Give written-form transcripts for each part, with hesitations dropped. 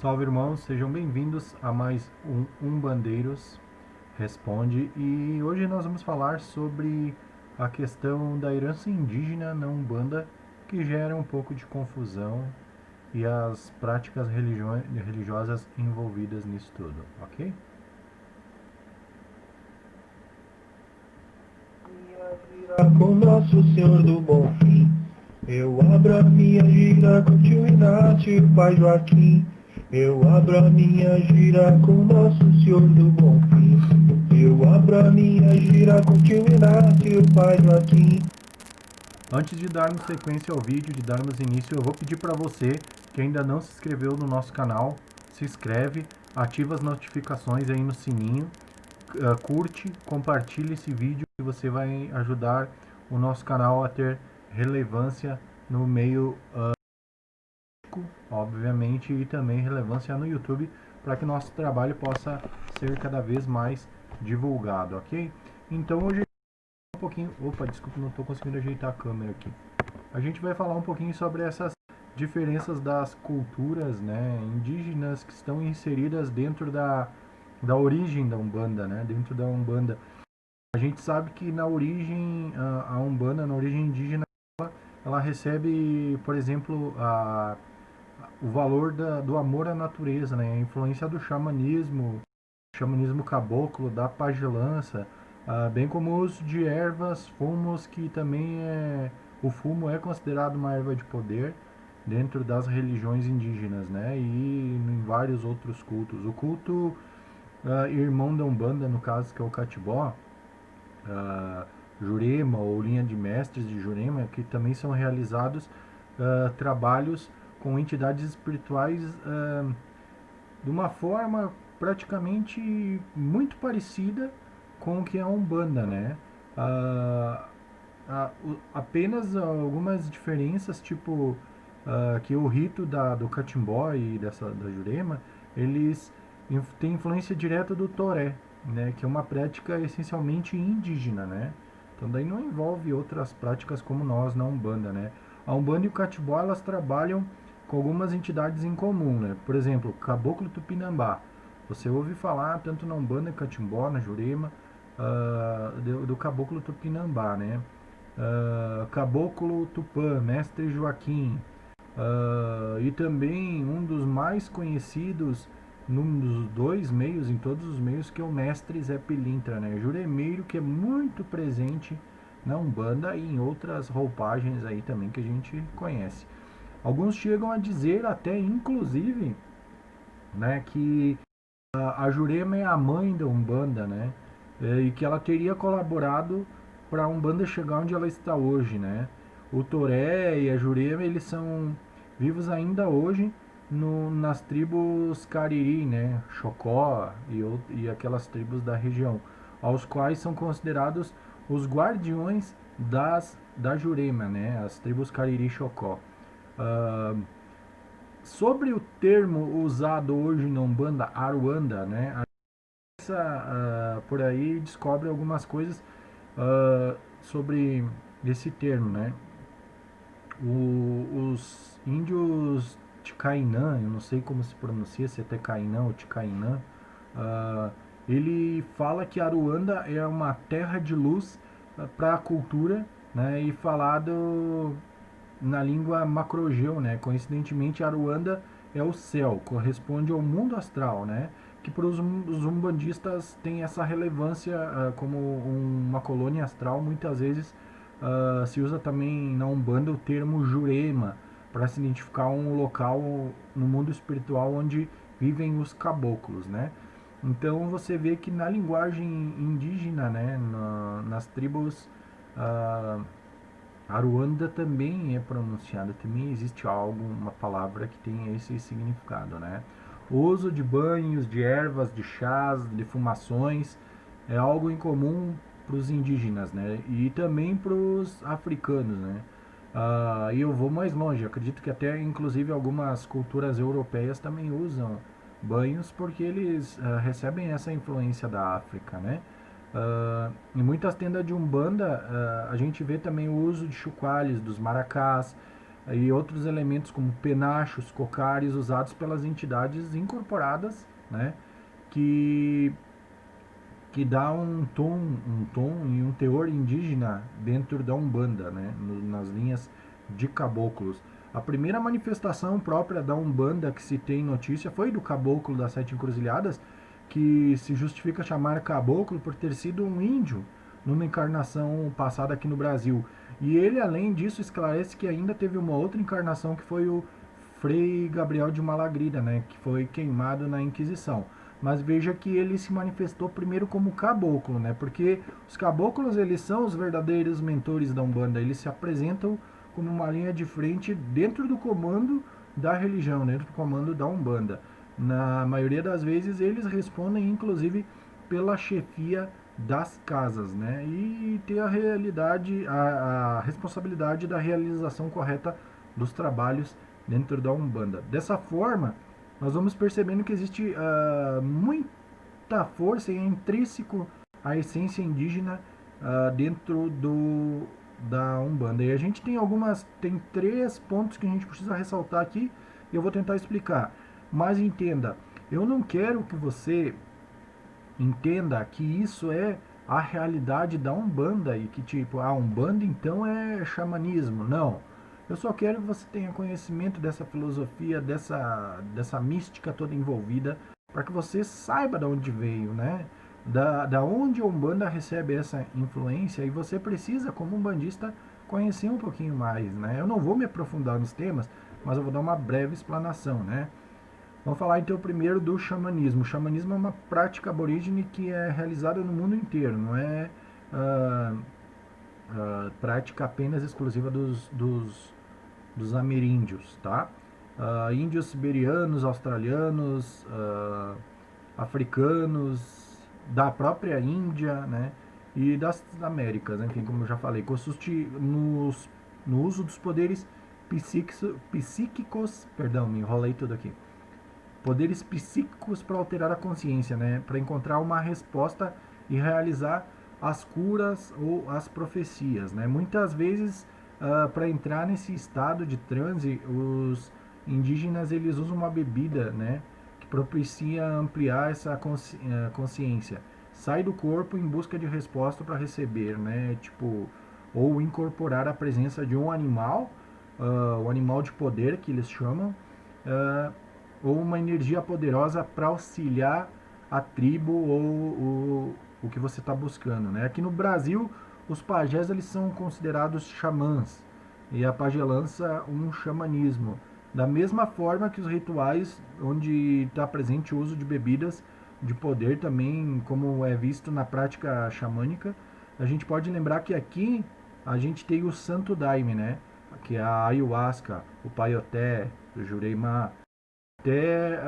Salve, irmãos, sejam bem-vindos a mais um Umbandeiros Responde. E hoje nós vamos falar sobre a questão da herança indígena na Umbanda, que gera um pouco de confusão, e as práticas religiosas envolvidas nisso tudo, ok? Minha gira com Nosso Senhor do Bom Fim. Eu abro a minha gira com tio Inácio e o pai Joaquim. Eu abro a minha gira com Nosso Senhor do Bom Fim. Eu abro a minha gira com tio Inácio e o pai Joaquim. Antes de darmos sequência ao vídeo, de darmos início, eu vou pedir para você que ainda não se inscreveu no nosso canal, se inscreve, ativa as notificações aí no sininho, curte, compartilhe esse vídeo, que você vai ajudar o nosso canal a ter relevância no meio, obviamente, e também relevância no YouTube, para que nosso trabalho possa ser cada vez mais divulgado, ok? Então hoje um pouquinho... Opa, desculpa, não estou conseguindo ajeitar a câmera aqui. A gente vai falar um pouquinho sobre essas diferenças das culturas, né, indígenas que estão inseridas dentro da origem da Umbanda, né, dentro da Umbanda. A gente sabe que na origem, a Umbanda, na origem indígena, ela recebe, por exemplo, o valor do amor à natureza, né, a influência do xamanismo caboclo, da pagelança, bem como o uso de ervas, fumos, que também o fumo é considerado uma erva de poder dentro das religiões indígenas, né, e em vários outros cultos. O culto irmão da Umbanda, no caso, que é o Catibó, Jurema ou linha de mestres de Jurema, que também são realizados trabalhos com entidades espirituais de uma forma praticamente muito parecida com o que é a Umbanda, né? Ah, apenas algumas diferenças, tipo que o rito do Catimbó e da Jurema, eles têm influência direta do Toré, né? Que é uma prática essencialmente indígena, né? Então daí não envolve outras práticas como nós na Umbanda, né? A Umbanda e o Catimbó, elas trabalham com algumas entidades em comum, né? Por exemplo, Caboclo Tupinambá. Você ouve falar tanto na Umbanda, Catimbó, na Jurema, do Caboclo Tupinambá, né? Caboclo Tupã, Mestre Joaquim, e também um dos mais conhecidos num dos dois meios, em todos os meios, que é o Mestre Zé Pilintra, né? Juremeiro, que é muito presente na Umbanda e em outras roupagens aí também que a gente conhece. Alguns chegam a dizer até, inclusive, né, que a Jurema é a mãe da Umbanda, né? E que ela teria colaborado para a Umbanda chegar onde ela está hoje, né? O Toré e a Jurema, eles são vivos ainda hoje nas tribos Cariri, né? Chocó e aquelas tribos da região, aos quais são considerados os guardiões da Jurema, né? As tribos Cariri e Chocó. Ah, Sobre o termo usado hoje na Umbanda, Aruanda, né? Por aí descobre algumas coisas sobre esse termo, né? Os índios Ticainã, eu não sei como se pronuncia, se é Tecainã ou Ticainã, uh, ele fala que Aruanda é uma terra de luz para a cultura, né? E falado na língua macrogeu, né? Coincidentemente, Aruanda é o céu, corresponde ao mundo astral, né? Que para os umbandistas tem essa relevância como uma colônia astral. Muitas vezes se usa também na Umbanda o termo Jurema para se identificar um local no mundo espiritual onde vivem os caboclos, né? Então você vê que na linguagem indígena, né, nas tribos Aruanda também é pronunciada, também existe algo, uma palavra que tem esse significado, né? O uso de banhos, de ervas, de chás, defumações é algo em comum para os indígenas, né? E também para os africanos, né? E eu vou mais longe, acredito que até inclusive algumas culturas europeias também usam banhos porque eles recebem essa influência da África, né? Em muitas tendas de Umbanda, a gente vê também o uso de chocalhos, dos maracás. e outros elementos como penachos, cocares, usados pelas entidades incorporadas, né, que que dá um tom e um teor indígena dentro da Umbanda, né, nas linhas de caboclos. A primeira manifestação própria da Umbanda que se tem notícia foi do caboclo das Sete Encruzilhadas, que se justifica chamar caboclo por ter sido um índio numa encarnação passada aqui no Brasil. E ele, além disso, esclarece que ainda teve uma outra encarnação que foi o Frei Gabriel de Malagrida, né, que foi queimado na Inquisição. Mas veja que ele se manifestou primeiro como caboclo, né? Porque os caboclos, eles são os verdadeiros mentores da Umbanda. Eles se apresentam como uma linha de frente dentro do comando da religião, dentro do comando da Umbanda. Na maioria das vezes, eles respondem, inclusive, pela chefia das casas, né? E ter a realidade, a responsabilidade da realização correta dos trabalhos dentro da Umbanda. Dessa forma, nós vamos percebendo que existe muita força e é intrínseco à essência indígena dentro da Umbanda. E a gente tem 3 pontos que a gente precisa ressaltar aqui e eu vou tentar explicar. Mas entenda, eu não quero que você entenda que isso é a realidade da Umbanda e que tipo, a Umbanda então é xamanismo. Não. Eu só quero que você tenha conhecimento dessa filosofia, dessa mística toda envolvida, para que você saiba de onde veio, né? Da onde a Umbanda recebe essa influência e você precisa, como umbandista, conhecer um pouquinho mais, né? Eu não vou me aprofundar nos temas, mas eu vou dar uma breve explanação, né? Vamos falar então primeiro do xamanismo. O xamanismo é uma prática aborígene que é realizada no mundo inteiro, não é ah, prática apenas exclusiva dos ameríndios, tá? Índios siberianos, australianos, africanos, da própria Índia, né? E das Américas, enfim, como eu já falei, consiste no uso dos poderes psíquicos, perdão, me enrolei tudo aqui, poderes psíquicos para alterar a consciência, né? Para encontrar uma resposta e realizar as curas ou as profecias, né? Muitas vezes, para entrar nesse estado de transe, os indígenas eles usam uma bebida, né? Que propicia ampliar essa consciência. Sai do corpo em busca de resposta para receber, né? Tipo, ou incorporar a presença de um animal, o animal de poder que eles chamam, uh, ou uma energia poderosa para auxiliar a tribo ou o que você está buscando, né? Aqui no Brasil, os pajés eles são considerados xamãs e a pagelança um xamanismo. Da mesma forma que os rituais onde está presente o uso de bebidas de poder também, como é visto na prática xamânica, a gente pode lembrar que aqui a gente tem o Santo Daime, né? Que é a ayahuasca, o paioté, o jurema, até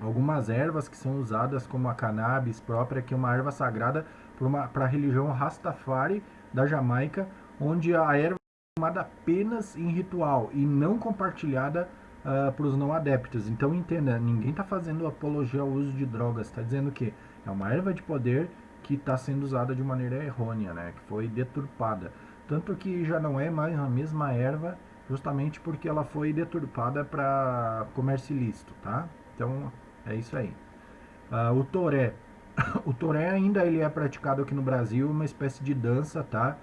algumas ervas que são usadas como a cannabis própria, que é uma erva sagrada para a religião Rastafari da Jamaica, onde a erva é tomada apenas em ritual e não compartilhada para os não adeptos. Então entenda, ninguém está fazendo apologia ao uso de drogas, está dizendo que é uma erva de poder que está sendo usada de maneira errônea, né? Que foi deturpada. Tanto que já não é mais a mesma erva, justamente porque ela foi deturpada para comércio ilícito, tá? Então é isso aí. O toré. O toré ainda ele é praticado aqui no Brasil, uma espécie de dança, tá?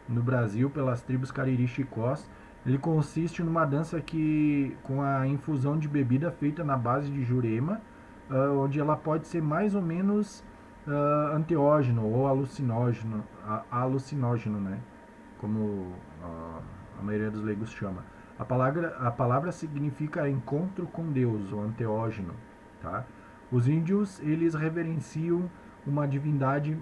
No Brasil, pelas tribos Cariri Chicós. Ele consiste numa dança que com a infusão de bebida feita na base de jurema, onde ela pode ser mais ou menos anteógeno ou alucinógeno, né? Como a maioria dos leigos chama. A palavra significa encontro com Deus, ou anteógeno, tá? Os índios, eles reverenciam uma divindade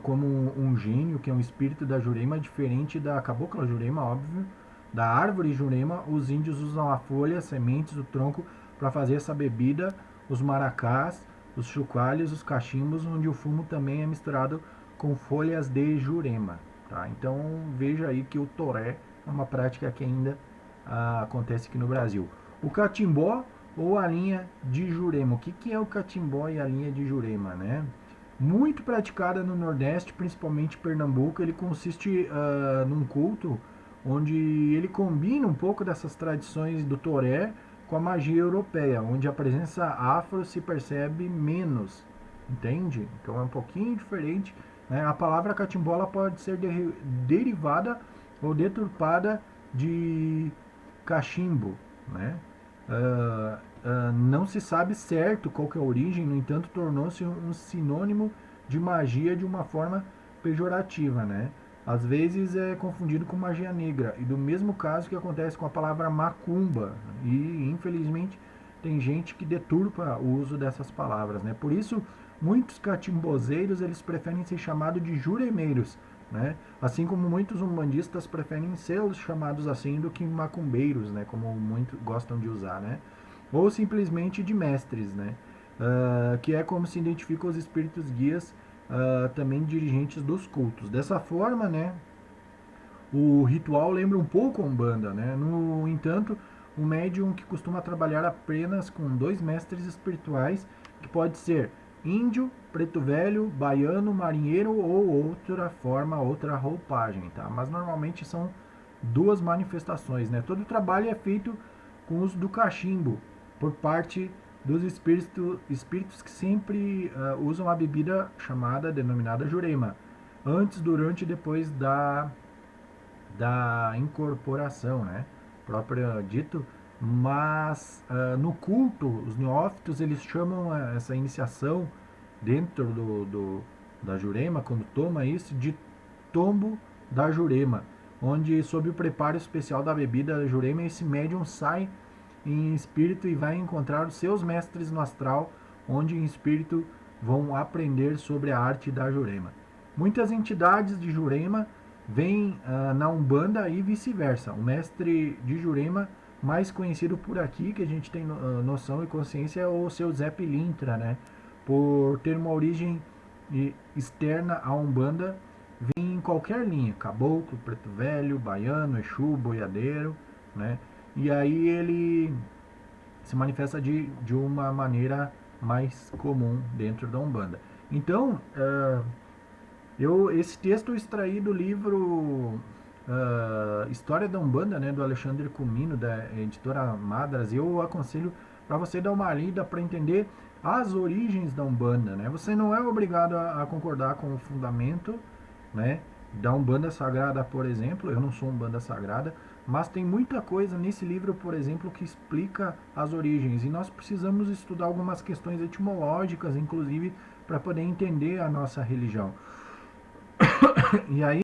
como um gênio, que é um espírito da Jurema, diferente da cabocla Jurema, óbvio. Da árvore Jurema, os índios usam a folha, as sementes, o tronco para fazer essa bebida, os maracás, os chocalhos, os cachimbos, onde o fumo também é misturado com folhas de Jurema. Tá? Então veja aí que o toré é uma prática que ainda acontece aqui no Brasil. O catimbó ou a linha de Jurema. O que é o catimbó e a linha de Jurema, né? Muito praticada no Nordeste, principalmente Pernambuco. Ele consiste num culto onde ele combina um pouco dessas tradições do toré com a magia europeia, onde a presença afro se percebe menos, entende? Então é um pouquinho diferente, né? A palavra catimbola pode ser derivada ou deturpada de cachimbo, né? Não se sabe certo qual que é a origem, no entanto, tornou-se um sinônimo de magia de uma forma pejorativa, né? Às vezes é confundido com magia negra, e do mesmo caso que acontece com a palavra macumba, e infelizmente tem gente que deturpa o uso dessas palavras, né? Por isso, muitos catimbozeiros eles preferem ser chamados de juremeiros, né? Assim como muitos umbandistas preferem ser chamados assim do que macumbeiros, né? Como muitos gostam de usar, né? Ou simplesmente de mestres, né? Que é como se identificam os espíritos guias, também dirigentes dos cultos. Dessa forma, né? O ritual lembra um pouco a Umbanda, né? No entanto, um médium que costuma trabalhar apenas com 2 mestres espirituais, que pode ser índio, preto velho, baiano, marinheiro ou outra forma, outra roupagem, tá? Mas normalmente são 2 manifestações, né? Todo o trabalho é feito com o uso do cachimbo por parte dos espíritos que sempre usam a bebida chamada, denominada jurema, antes, durante e depois da incorporação, né? Próprio dito, mas no culto, os neófitos eles chamam essa iniciação dentro da Jurema, quando toma isso, de tombo da Jurema, onde sob o preparo especial da bebida da Jurema, esse médium sai em espírito e vai encontrar os seus mestres no astral, onde em espírito vão aprender sobre a arte da Jurema. Muitas entidades de Jurema vêm na Umbanda e vice-versa. O mestre de Jurema mais conhecido por aqui, que a gente tem noção e consciência, é o seu Zé Pilintra, né? Por ter uma origem externa à Umbanda, vem em qualquer linha, caboclo, preto velho, baiano, exu, boiadeiro, né? E aí ele se manifesta de uma maneira mais comum dentro da Umbanda. Então, esse texto eu extraí do livro História da Umbanda, né, do Alexandre Comino, da editora Madras. Eu aconselho para você dar uma lida para entender as origens da Umbanda, né? Você não é obrigado a concordar com o fundamento, né, da Umbanda Sagrada, por exemplo. Eu não sou Umbanda Sagrada, mas tem muita coisa nesse livro, por exemplo, que explica as origens. E nós precisamos estudar algumas questões etimológicas, inclusive, para poder entender a nossa religião. E aí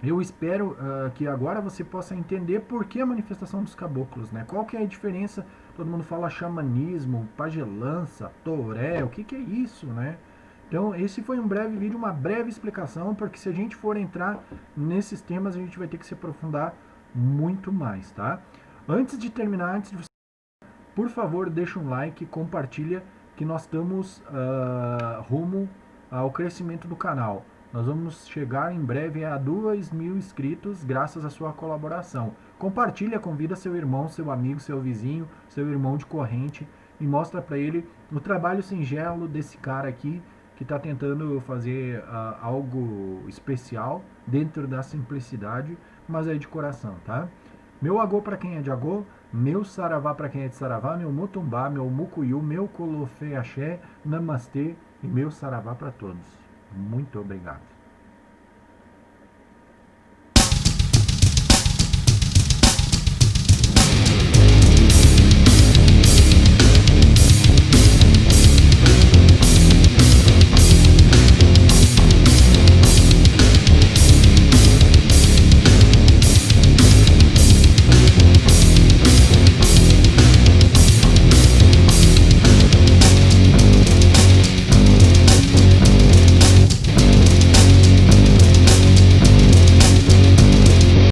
eu espero que agora você possa entender por que a manifestação dos caboclos, né? Qual que é a diferença? Todo mundo fala xamanismo, pagelança, toré, o que, que é isso, né? Então, esse foi um breve vídeo, uma breve explicação, porque se a gente for entrar nesses temas, a gente vai ter que se aprofundar muito mais, tá? Antes de terminar, antes de você, por favor, deixa um like, compartilha, que nós estamos rumo ao crescimento do canal. Nós vamos chegar em breve a 2.000 inscritos graças à sua colaboração. Compartilha, convida seu irmão, seu amigo, seu vizinho, seu irmão de corrente e mostra para ele o trabalho singelo desse cara aqui que está tentando fazer algo especial dentro da simplicidade, mas é de coração, tá? Meu agô para quem é de agô, meu saravá para quem é de saravá, meu mutumbá, meu mucuyu, meu colofé axé, namastê e meu saravá para todos. Muito obrigado.